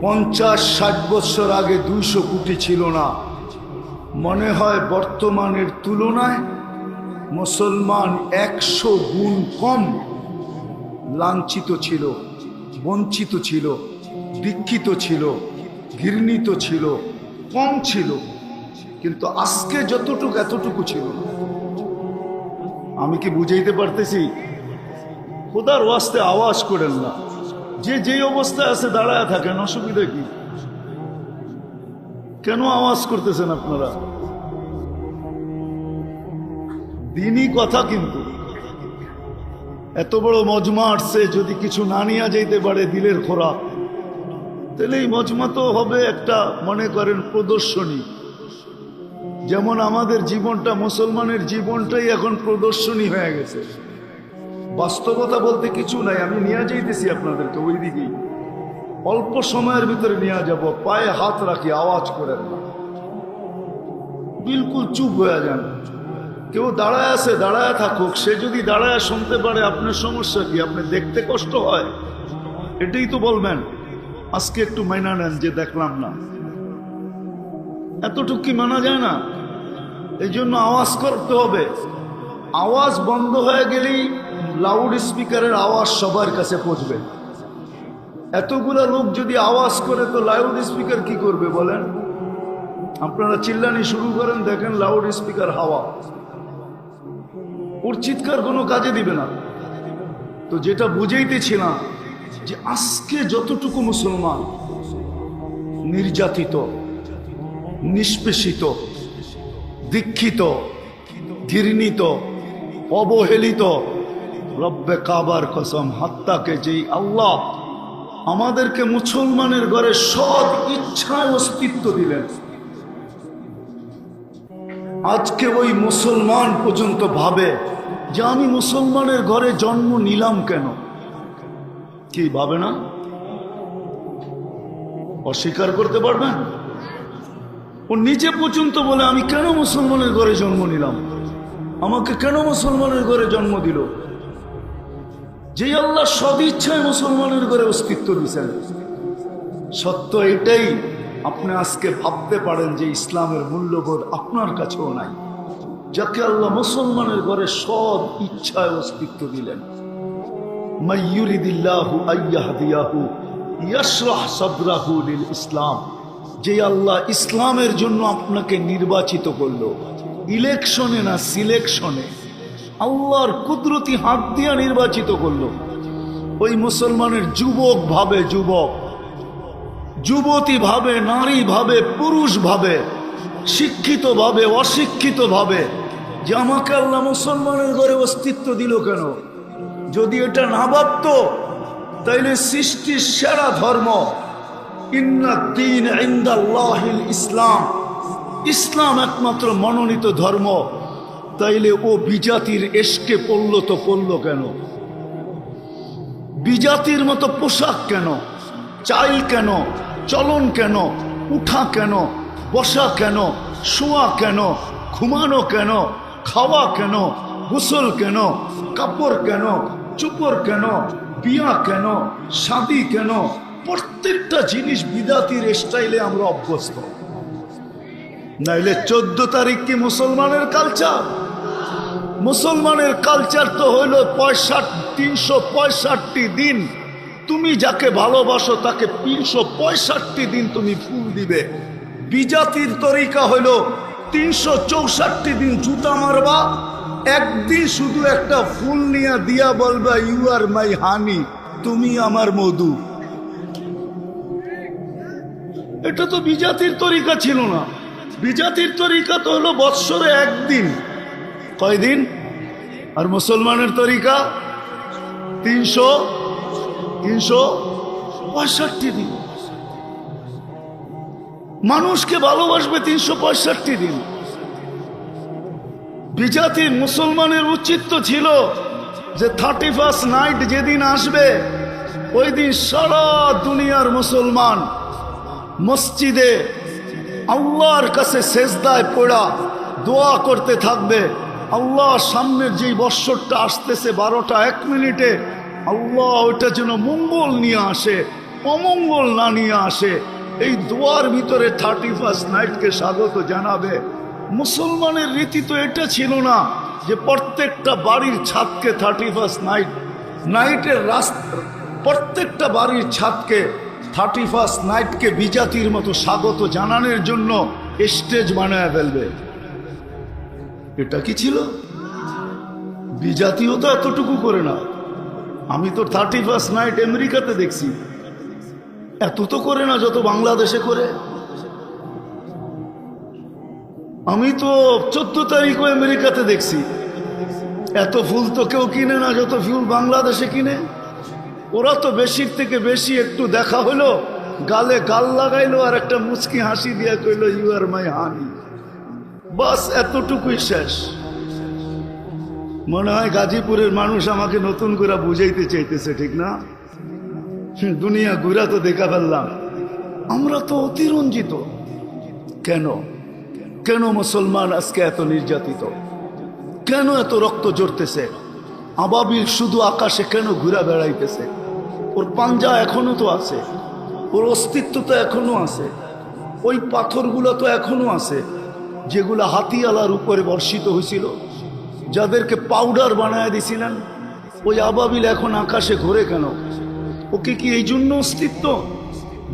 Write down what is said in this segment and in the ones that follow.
50-60 বছর আগে 200 কোটি ছিল না। মনে হয় বর্তমানের তুলনায় মুসলমান 100 গুণ কম লাঞ্ছিত ছিল, বঞ্চিত ছিল, দীক্ষিত ছিল, ঘৃণিত ছিল, কম ছিল। কিন্তু আজকে যতটুকু এতটুকু ছিল না। আমি কি বুঝাইতে পারতেছি? খোদার ওয়াস্তে আওয়াজ করেন না। যে যেই অবস্থায় আছে দাঁড়ায় থাকেন, অসুবিধা কি? কেন আওয়াজ করতেছেন আপনারা? দিনই কথা। কিন্তু এত বড় মজমা আসছে, যদি কিছু না নিয়ে যাইতে পারে দিলের খোরাক, তাহলে এই মজমা তো হবে একটা, মনে করেন, প্রদর্শনী। যেমন আমাদের জীবনটা, মুসলমানের জীবনটাই এখন প্রদর্শনী হয়ে গেছে। বাস্তবতা বলতে কিছু নাই। আমি নিয়ে যাইতেছি আপনাদেরকে ওই দিকেই, অল্প সময়ের ভিতরে নিয়ে যাব। পায়ে হাত রাখি, আওয়াজ করেন না, বিলকুল চুপ হয়ে যান। কেউ দাঁড়ায় আছে, দাঁড়ায় থাকুক। সে যদি দাঁড়ায় শুনতে পারে, আপনার সমস্যা কি? আপনি দেখতে কষ্ট হয়, এটাই তো বলবেন। আজকে একটু মাইনা নেন যে দেখলাম না, এতটুকু কি মানা যায় না? এই জন্য আওয়াজ করতে হবে। আওয়াজ বন্ধ হয়ে গেলেই লাউড স্পিকারের আওয়াজ সবার কাছে পৌঁছবে। এতগুলা লোক যদি আওয়াজ করে, তো লাউড স্পিকার কি করবে বলেন? আপনারা চিল্লানি শুরু করেন, দেখেন লাউড স্পিকার হাওয়া, ওর চিৎকার কোনো কাজে দিবে না। তো যেটা বুঝাইতেছিলাম, যে আজকে যতটুকু মুসলমান নির্যাতিত, নিষ্পেষিত, দীক্ষিত, ঘৃণিত, অবহেলিত, রব্বে কাবার কসম, হাত্তাকে যেই আল্লাহ আমাদেরকে মুসলমানের ঘরে সৎ ইচ্ছায় অস্তিত্ব দিলেন, আজকে ওই মুসলমান পর্যন্ত ভাবে যে আমি মুসলমানের ঘরে জন্ম নিলাম কেন? কি ভাবে না? অস্বীকার করতে পারবেন? ও নিজে পর্যন্ত বলে আমি কেন মুসলমানের ঘরে জন্ম নিলাম, আমাকে কেন মুসলমানের ঘরে জন্ম দিল? যে আল্লাহ সদিচ্ছায় মুসলমানের ঘরে অস্তিত্ব দিয়েছেন। সত্য এটাই, আপনি আজকে ভাবতে পারেন যে ইসলামের মূল্যবোধ আপনার কাছেও নাই, যাকে আল্লাহ মুসলমানের ঘরে সৎ ইচ্ছায় অস্তিত্ব দিলেন। মাইয়ুরিদিল্লাহু আইয়াহদিয়াহু ইয়াশরাহ সাদরাহু লিল ইসলাম। যে আল্লাহ ইসলামের জন্য আপনাকে নির্বাচিত করলো, ইলেকশনে না সিলেকশনে, আল্লাহর কুদরতি হাত দিয়ে নির্বাচিত করলো। ওই মুসলমানের যুবক ভাবে, যুবক, যুবতী ভাবে, নারী ভাবে, পুরুষ ভাবে, শিক্ষিত ভাবে, অশিক্ষিত ভাবে, যে আমাকে আল্লাহ মুসলমানের ঘরে অস্তিত্ব দিল কেন? যদি এটা না ভাবত, তাইলে সৃষ্টির সেরা ধর্ম ইন্নাদ-দীন ইনদাল্লাহিল ইসলাম, ইসলাম একমাত্র মনোনীত ধর্ম, তাইলে ও বিজাতির এশকে পড়ল তো পড়ল কেন? বিজাতির মতো পোশাক কেন, চাইল কেন, চলন কেন, উঠা কেন, বসা কেন, শোয়া কেন, ঘুমানো কেন, খাওয়া কেন, গোসল কেন, কাপড় কেন, চুপড় কেন, বিয়া কেন, শাদি কেন? প্রত্যেকটা জিনিস বিদাতির স্টাইলে আমরা অভ্যস্ত। নাইলে 14 তারিখ কি মুসলমানের কালচার? মুসলমানের কালচার তো হইল 365 দিন তুমি যাকে ভালোবাসো তাকে 365 দিন তুমি ফুল দিবে। বিজাতির তরিকা হইল 364 দিন জুতা মারবা, একদিন শুধু একটা ফুল নিয়ে দিয়া বলবা ইউ আর মাই হানি, তুমি আমার মধু। এটা তো বিজাতির তরিকা ছিল না। বিজাতির তরিকা তো হলো বৎসরে একদিন। কয়দিন? আর মুসলমানের তরিকা 365 দিন। মানুষকে ভালোবাসবে 365 দিন। বিজাতির মুসলমানের উচিত তো ছিল যে 31st নাইট যেদিন আসবে, ওই দিন সারা দুনিয়ার মুসলমান মসজিদে আল্লাহর কাছে সেজদায় পড়া দোয়া করতে থাকবে। আল্লাহ, সামনের যেই বৎসরটা আসতেছে 12টা 1 মিনিটে, আল্লাহ ওইটা যেন মঙ্গল নিয়ে আসে, অমঙ্গল না নিয়ে আসে, এই দোয়ার ভিতরে 31 নাইটকে স্বাগত জানাবে। মুসলমানের রীতি তো এটা ছিল না যে প্রত্যেকটা বাড়ির ছাদকে 31 নাইটের রাস্তা, প্রত্যেকটা বাড়ির ছাদকে 31 নাইটকে বিজাতির মতো স্বাগত জানানোর জন্য স্টেজ বানায় ফেলবে। এটা কি ছিল? বিজাতিও তো এতটুকু করে না। আমি তো 31 নাইট আমেরিকাতে দেখছি, এত তো করে না যত বাংলাদেশে করে। আমি তো 14 তারিখও আমেরিকাতে দেখছি, এত ফুল তো কেউ কিনে না যত ফুল বাংলাদেশে কিনে। ওরা তো বেশির থেকে বেশি একটু দেখা হলো, গালে গাল লাগাইলো আর একটা মুচকি হাসি দিয়ে কইলো ইউ আর মাই হানি, বাস এতটুকুই শেষ। মনে হয় গাজীপুরের মানুষ আমাকে নতুন করে বুঝাইতে চাইতেছে, ঠিক না? দুনিয়া ঘুরা তো দেখা ফেললাম, আমরা তো অতিরঞ্জিত। কেন কেন মুসলমান আজকে এত নির্যাতিত? কেন এত রক্ত ঝরতেছে? আবাবিল শুধু আকাশে কেন ঘুরা বেড়াইতেছে? ওর পাঞ্জা এখনো তো আছে, ওর অস্তিত্ব তো এখনো আছে, ওই পাথরগুলো তো এখনো আছে যেগুলো হাতিয়ালার উপরে বর্ষিত হয়েছিল, যাদেরকে পাউডার বানায় দিছিলেন। ওই আবাবিল এখন আকাশে ঘুরে কেন? ওকে কি এই জন্য অস্তিত্ব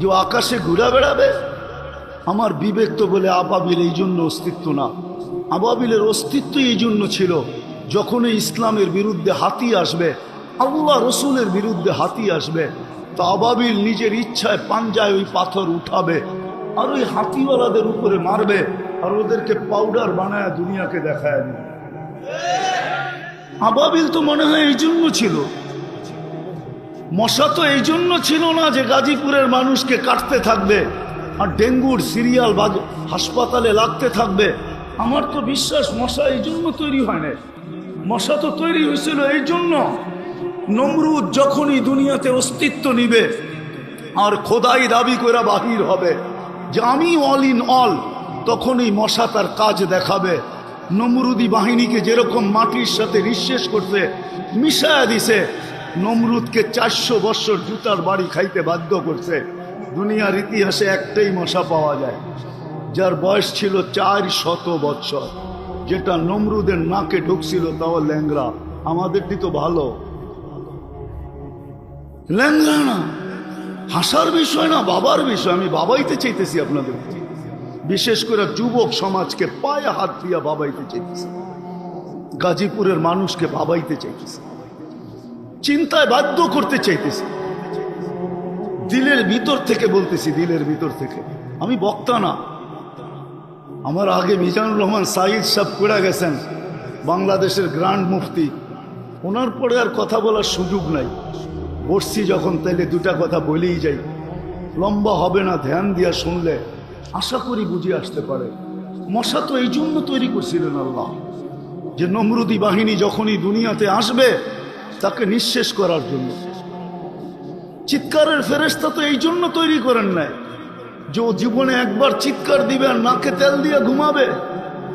যে আকাশে ঘুরা বেড়াবে? আমার বিবেক তো বলে আবাবিল এই জন্য অস্তিত্ব না। আবাবিলের অস্তিত্ব এই জন্য ছিল, যখন ইসলামের বিরুদ্ধে হাতি আসবে, আল্লাহ রসুলের বিরুদ্ধে হাতি আসবে, তো আবাবিল নিজের ইচ্ছায় পাঞ্জায় ওই পাথর উঠাবে আর ওই হাতিওয়ালাদের উপরে মারবে আর ওদেরকে পাউডার বানায় দুনিয়াকে দেখায় দিবে। আবাবিল তো মনে হয় এই জন্য ছিল। মশা তো এই জন্য ছিল না যে গাজীপুরের মানুষকে কাটতে থাকবে আর ডেঙ্গুর সিরিয়াল হাসপাতালে লাগতে থাকবে। আমার তো বিশ্বাস মশা এই জন্য তৈরি হয় না, মশা তো তৈরি হয়েছিল এই জন্য নমরুদ যখনই দুনিয়াতে অস্তিত্ব নিবে আর খোদাই দাবি করে বাহির হবে যে আমি অল ইন অল, তখনই মশা তার কাজ দেখাবে। নমরুদি বাহিনীকে যেরকম মাটির সাথে নিঃশেষ করতে মিশায়া দিছে, নমরুদকে 400 বছর জুতার বাড়ি খাইতে বাধ্য করছে। দুনিয়ার ইতিহাসে একটাই মশা পাওয়া যায় যার বয়স ছিল 400 বছর, যেটা নমরুদের নাকে ঢুকছিল, তাও ল্যাংরা। আমাদেরটি তো ভালো, ল্যাংরা না। হাসার বিষয় না, বাবার বিষয়। আমি বাবাইতে চাইতেছি আপনাদের, বিশেষ করে যুবক সমাজকে পায়ে হাত দিয়া বাবাইতে চাইতেছি, গাজীপুরের মানুষকে বাবাইতে চাইতেছি, চিন্তায় বাধ্য করতে চাইতেছি। দিলের ভিতর থেকে বলতেছি, দিলের ভিতর থেকে। আমি বক্তা না, আমার আগে মিজানুর রহমান সাইদ সাহেব পড়ে গেছেন, বাংলাদেশের গ্র্যান্ড মুফতি। ওনার পরে আর কথা বলার সুযোগ নাই। বসছি যখন, তাইলে দুটা কথা বলেই যাই, লম্বা হবে না, ধ্যান দিয়া শুনলে আশা করি বুঝে আসতে পারে। মশা তো এই জন্য তৈরি করছিলেন আল্লাহ, যে নমরুদি বাহিনী যখনই দুনিয়াতে আসবে তাকে নিঃশেষ করার জন্য। চিৎকারের ফেরেশতা তো এই জন্য তৈরি করেন নাই যে ও জীবনে একবার চিৎকার দিবে আর নাকে তেল দিয়ে ঘুমাবে।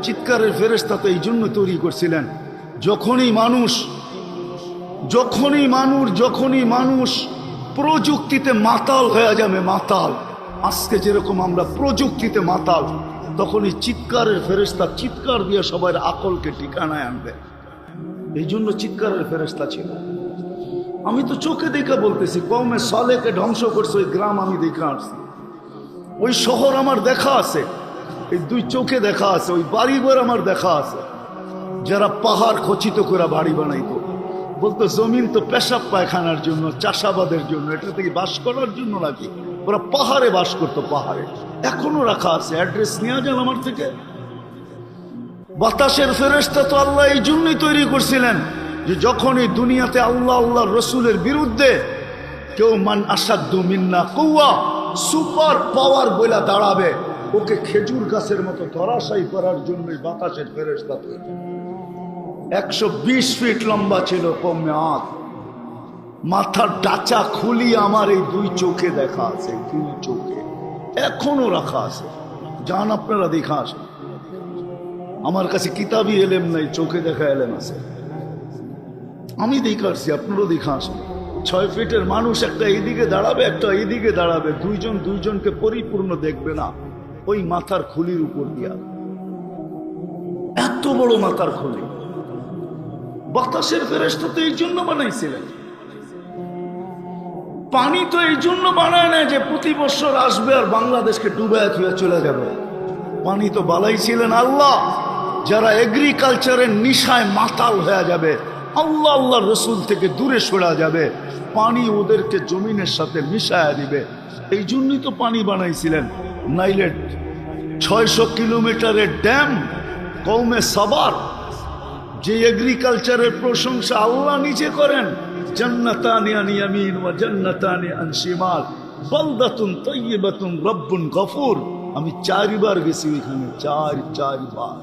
চিৎকারের ফেরেশতা তো এই জন্য তৈরি করছিলেন, যখনই মানুষ প্রযুক্তিতে মাতাল হয়ে যাবে, মাতাল, আজকে যেরকম আমরা প্রযুক্তিতে মাতাল, তখনই চিৎকারের ফেরেশতা চিৎকার দিয়ে সবার আকলকে ঠিকানায় আনবে। এই জন্য চিৎকারের ফেরেশতা ছিল। আমি তো চোখে দেখা বলতেছি, কওমে সালেহকে ধ্বংস করছে ওই গ্রাম আমি দেখা আসছি, ওই শহর আমার দেখা আছে, এই দুই চোখে দেখা আছে, ওই বাড়িঘর আমার দেখা আছে। যারা পাহাড় খচিত করে বাড়ি বানাইতো, বলতো জমিন তো পেশাব পায়খানার জন্য, চাষাবাদের জন্য, এটা থেকে বাস করার জন্য নাকি? ওরা পাহাড়ে বাস করতো, পাহাড়ে এখনো রাখা আছে। অ্যাড্রেস নেওয়া যান আমার থেকে। বাতাসের ফেরেশতা তো আল্লাহ এই জন্যই তৈরি করছিলেন যে যখনই দুনিয়াতে আল্লাহ রসুলের বিরুদ্ধে কেউ মান আসাদ্দু মিন্না কুওয়া, সুপার পাওয়ার বইলা দাঁড়াবে, ওকে খেজুর গাছের মতো ধরাশায়ী করার জন্যই বাতাসের ফেরেশতা তৈরি। 120 ফিট লম্বা ছিল কমে আঁত, মাথার ডাচা খুলি আমার এই দুই চোখে দেখা আছে, দুই চোখে এখনো রাখা আছে। যান আপনারা দেখা আসেন, আমার কাছে কিতাবি এলেম নাই, চোখে দেখা এলেম আছে। আমি দেখা আসছি, আপনারাও দেখা আসেন। 6 ফিটের মানুষ একটা এইদিকে দাঁড়াবে, একটা এইদিকে দাঁড়াবে, দুইজন দুইজনকে পরিপূর্ণ দেখবে না, ওই মাথার খুলির উপর দিয়া। এত বড় মাথার খুলি। বাতাসের ফেরেশতা তো এই জন্য বানাইছিলেন। পানি তো এই জন্য বানায় না যে প্রতি বছর আসবে আর বাংলাদেশকে ডুবায় থুয়ে চলে যাবে। পানি তো বানাইছিলেন আল্লাহ, যারা এগ্রিকালচারের নিশায় মাতাল হয়ে যাবে, আল্লাহ আল্লাহ রসুল থেকে দূরে সরা যাবে, পানি ওদেরকে জমিনের সাথে মিশায়া দিবে। এই জন্যই তো পানি বানাইছিলেন। নাইলে 600 কিলোমিটারের ড্যাম কওমে সাবার, যে এগ্রিকালচারের প্রশংসা আল্লাহ নিজে করেন, জান্নাতানি আন ইয়ামিন ওয়া জান্নাতানি আন শিমাল বালদাতুন তাইয়্যিবাতুন রব্বুন গফুর। আমি 4 বার গেছি ওইখানে, 4 বার।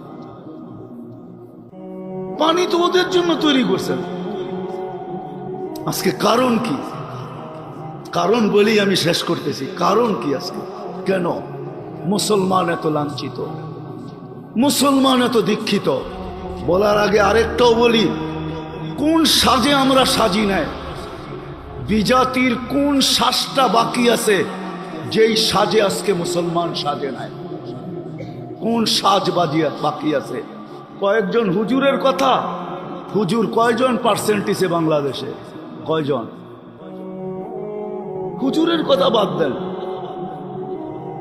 পানি তো ওদের জন্য তৈরি করছেন। আজকে কারণ কি? কারণ বলেই আমি শেষ করতেছি। কারণ কি আজকে? কেন মুসলমান এত লাঞ্ছিত, মুসলমান এত দীক্ষিত? বলার আগে আরেকটাও বলি, কোন সাজে আমরা সাজি নাই? বিজাতির কোন সাজটা বাকি আছে যেই সাজে আজকে মুসলমান সাজে নাই? কোন সাজ বাকি আছে? কয়েকজন হুজুরের কথা। হুজুর কয়জন পার্সেন্টেজে বাংলাদেশে? কয়জন? হুজুরের কথা বাদ দেন,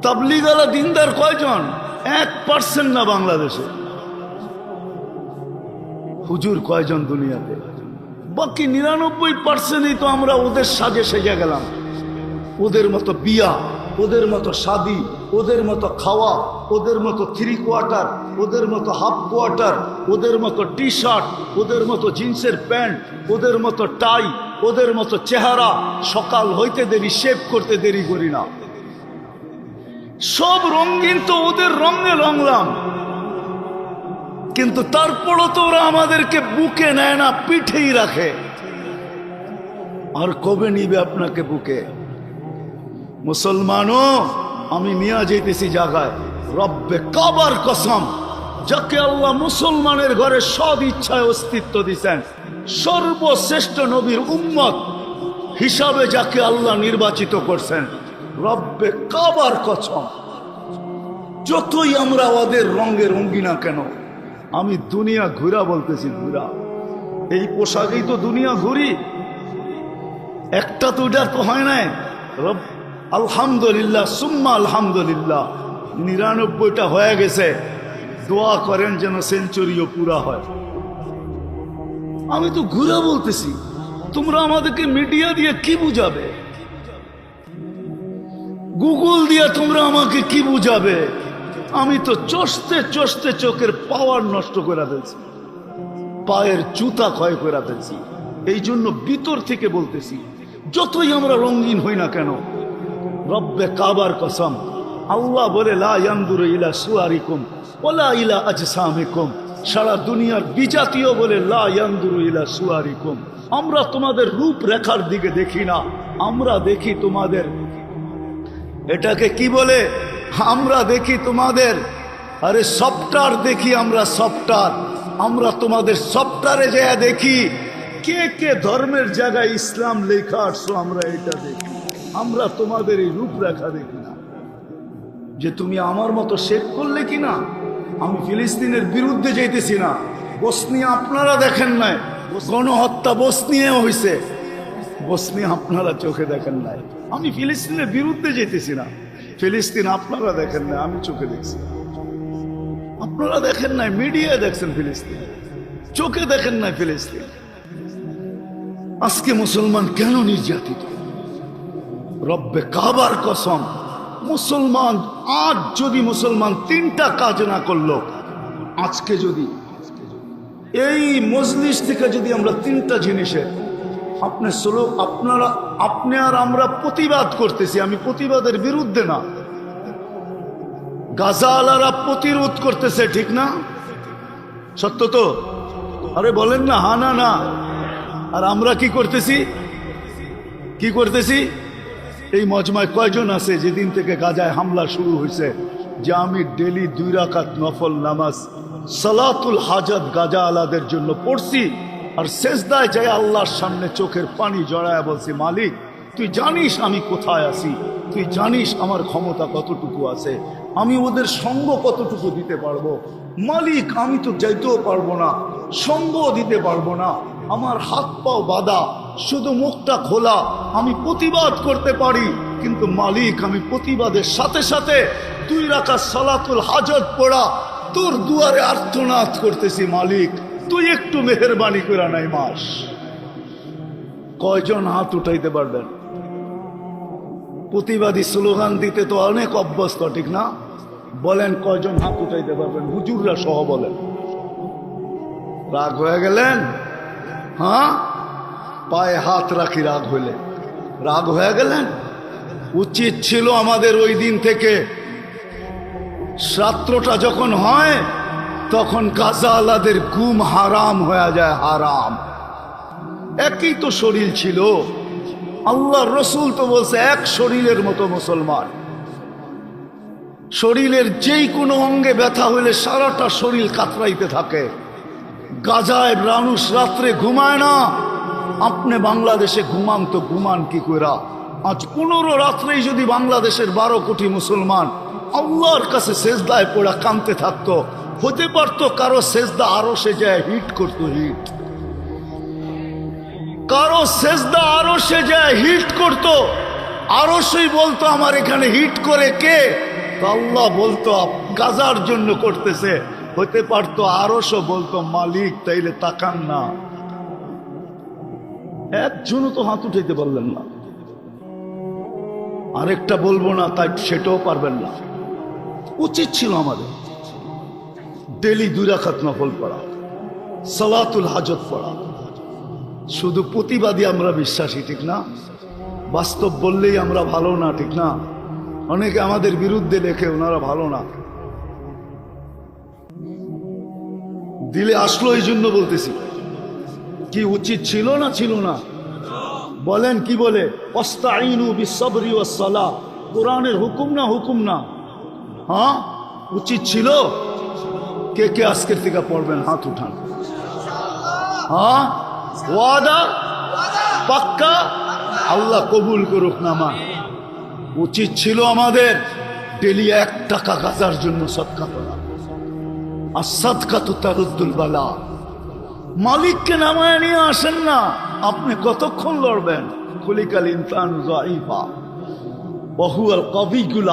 তাবলীগালা দিনদার কয়জন? 1% না বাংলাদেশে। হুজুর কয়জন দুনিয়াতে? বাকি 99%ই তো আমরা ওদের সাজে সেজে গেলাম। ওদের মতো বিয়া, ওদের মতো শাদি, ওদের মতো খাওয়া, ওদের মতো 3 কোয়ার্টার, ওদের মতো হাফ কোয়ার্টার, ওদের মতো টি শার্ট, ওদের মতো জিন্সের প্যান্ট, ওদের মতো টাই, ওদের মতো চেহারা। সকাল হইতে দেরি, শেভ করতে দেরি করি না। সব রঙিন তো ওদের রঙে রঙলাম, কিন্তু তারপরও তো ওরা আমাদেরকে বুকে নেয় না, পিঠেই রাখে। আর কবে নিবে আপনাকে বুকে? মুসলমানও আমি নিয়ে যেতেছি জায়গায়, রব্বে কাবার কসম, যাকে আল্লাহ মুসলমানের ঘরে সদ ইচ্ছায় অস্তিত্ব দিচ্ছেন, সর্বশ্রেষ্ঠ নবীর উম্মত হিসাবে যাকে আল্লাহ নির্বাচিত করছেন, রব্বে কাবার কসম, যতই আমরা ওদের রঙে রঙ্গি না কেন, আমি দুনিয়া ঘুরা বলতেছি, ঘুরা। এই পোশাকেই তো দুনিয়া ঘুরি। একটা তো ওটা তো হয় নাই। রব আলহামদুলিল্লাহ, সুম্মা আলহামদুলিল্লাহ, 99টা হয়ে গেছে। দোয়া করেন যেন সেঞ্চুরিও পুরা হয়। আমি তো ঘুরা বলতেছি, তোমরা আমাদেরকে মিডিয়া দিয়ে কি বুঝাবে? গুগল দিয়ে তোমরা আমাকে কি বুঝাবে? আমি তো চষতে চষতে চোখের পাওয়ার নষ্ট করে ফেলছি, পায়ের জুতা ক্ষয় করে ফেলছি। এই জন্য ভিতর থেকে বলতেছি, যতই আমরা রঙিন হই না কেন, রব্বে কাবার কসম, আল্লাহ বলে লা ইয়ানদুরু ইলা সুয়ারিকুম ওয়ালা ইলা আজসামিকুম। সারা দুনিয়ার বিজাতীয় বলে লা ইয়ানদুরু ইলা সুয়ারিকুম, আমরা তোমাদের রূপরেখার দিকে দেখি না, আমরা দেখি তোমাদের, এটাকে কি বলে, আমরা দেখি তোমাদের, আরে সফটওয়্যার দেখি আমরা, সফটওয়্যার। আমরা তোমাদের সফটওয়্যারে যা দেখি কে কে ধর্মের জায়গায় ইসলাম লেখা আসছো, আমরা এটা দেখি। আমরা তোমাদের এই রূপরেখা দেখি না, যে তুমি আমার মতো শেখ করলে কি না। আমি ফিলিস্তিনের বিরুদ্ধে যাইতেছি না। বসনিয়া আপনারা দেখেন নাই, গণহত্যা বসনিয়া হয়েছে, বসনিয়া আপনারা চোখে দেখেন নাই। আমি ফিলিস্তিনের বিরুদ্ধে যেতেছি না। ফিলিস্তিন আপনারা দেখেন নাই, আমি চোখে দেখছি। আপনারা দেখেন নাই, মিডিয়ায় দেখছেন ফিলিস্তিন, চোখে দেখেন নাই ফিলিস্তিন। আজকে মুসলমান কেন নির্যাতিত? রব্বে কাবার কসম, মুসলমান আজ যদি মুসলমান 3টা কাজ না করলো, আজকে যদি এই মজলিস থেকে যদি আমরা 3টা জিনিসের আপনি আর আমরা প্রতিবাদ করতেছি, আমি প্রতিবাদের বিরুদ্ধে না, গাজাওয়ালারা প্রতিরোধ করতেছে, ঠিক না? সত্য তো? আরে বলেন না, হা না না। আর আমরা কি করতেছি? কি করতেছি? এই মজমায় কয়জন আছে যেদিন থেকে গাজায় হামলা শুরু হয়েছে, যে আমি ডেলি 2 রাকাত নফল নামাজ সালাতুল হাজাত গাজা আলাদের জন্য পড়ছি, আর সেজদায় যায় আল্লাহর সামনে চোখের পানি জড়ায় বলছি, মালিক তুই জানিস আমি কোথায় আছি, তুই জানিস আমার ক্ষমতা কতটুকু আছে, আমি ওদের সঙ্গ কতটুকু দিতে পারবো। মালিক আমি তো যাইতেও পারবো না, সঙ্গও দিতে পারবো না, আমার হাত পাও বাঁধা, শুধু মুখটা খোলা, আমি প্রতিবাদ করতে পারি, কিন্তু মালিক আমি প্রতিবাদের সাথে সাথে 2 রাকাত সালাতুল হাজত পড়া তোর দুয়ারে আর্তনাদ করতেছি, মালিক তুই একটু মেহেরবানি করে নাই মাস। কয়জন হাত উঠাইতে পারবেন? প্রতিবাদী স্লোগান দিতে তো অনেক অভ্যস্ত, ঠিক না? বলেন কয়জন হাত উঠাইতে পারবেন? হুজুররা সহ বলেন। রাগ হয়ে গেলেন? হ্যাঁ, পায়ে হাত রাখি রাগ হইলে। রাগ হয়ে গেলেন? উচিত ছিল আমাদের ওই দিন থেকে রাত্রটা যখন হয় তখন গাজাওয়ালাদের ঘুম হারাম হয়ে যায়, হারাম। একই তো শরীর ছিল, আল্লাহর রসুল তো বলছে এক শরীরের মতো মুসলমান। শরীরের যেই কোনো অঙ্গে ব্যথা হইলে সারাটা শরীর কাতরাইতে থাকে। গাজায় মানুষ রাত্রে ঘুমায় না, আপনি বাংলাদেশে ঘুমান তো ঘুমান কি কইরা? আজ 15 রাত্রেই যদি বাংলাদেশের 12 কোটি মুসলমান আল্লাহর কাছে সেজদায় পড়া কাঁদতে থাকতো, হতে পারতো কারো সেজদা আরো সে যায় হিট করতো, হিট। কারো সেজদা আরো সে যায় হিট করতো, আরো সেই বলতো আমার এখানে হিট করে কে? তো আল্লাহ বলতো গাজার জন্য করতেছে। হতে পারতো আরশও বলতো মালিক তাইলে তাকান না। একজনও তো হাত উঠাইতে পারলেন না। আরেকটা বলবো না, তাই সেটাও পারবেন না। উচিত ছিল আমাদের ডেলি 2 রাকাত নফল পড়া, সালাতুল হাজত পড়া। শুধু প্রতিবাদী আমরা বিশ্বাসী, ঠিক না? বাস্তব বললেই আমরা ভালো না, ঠিক না? অনেকে আমাদের বিরুদ্ধে লেখে ওনারা ভালো না। দিলে আসলো এই জন্য বলতেছি। কি উচিত ছিল না ছিল না? বলেন কি বলে? ওয়াস্তাঈনু বিসসবরি ওয়াসসালাহ, কোরআনের হুকুম না, হুকুম না? হ্যাঁ, উচিত ছিল। কে কে আজকের থেকে পড়বেন? হাত উঠান। হ্যাঁ, ওয়াদা পাক্কা? আল্লাহ কবুল করুক নামা। উচিত ছিল আমাদের ডেলি 1 টাকা গাজার জন্য সদকা করা। আর সদকা তো তারুদ্দুল বালা। মালিককে নামায় নিয়ে আসেন না, আপনি কতক্ষণ লড়বেন? খুলিকাল ইনসানু যায়ীফা ওয়া হুয়াল কাবিয়্যুল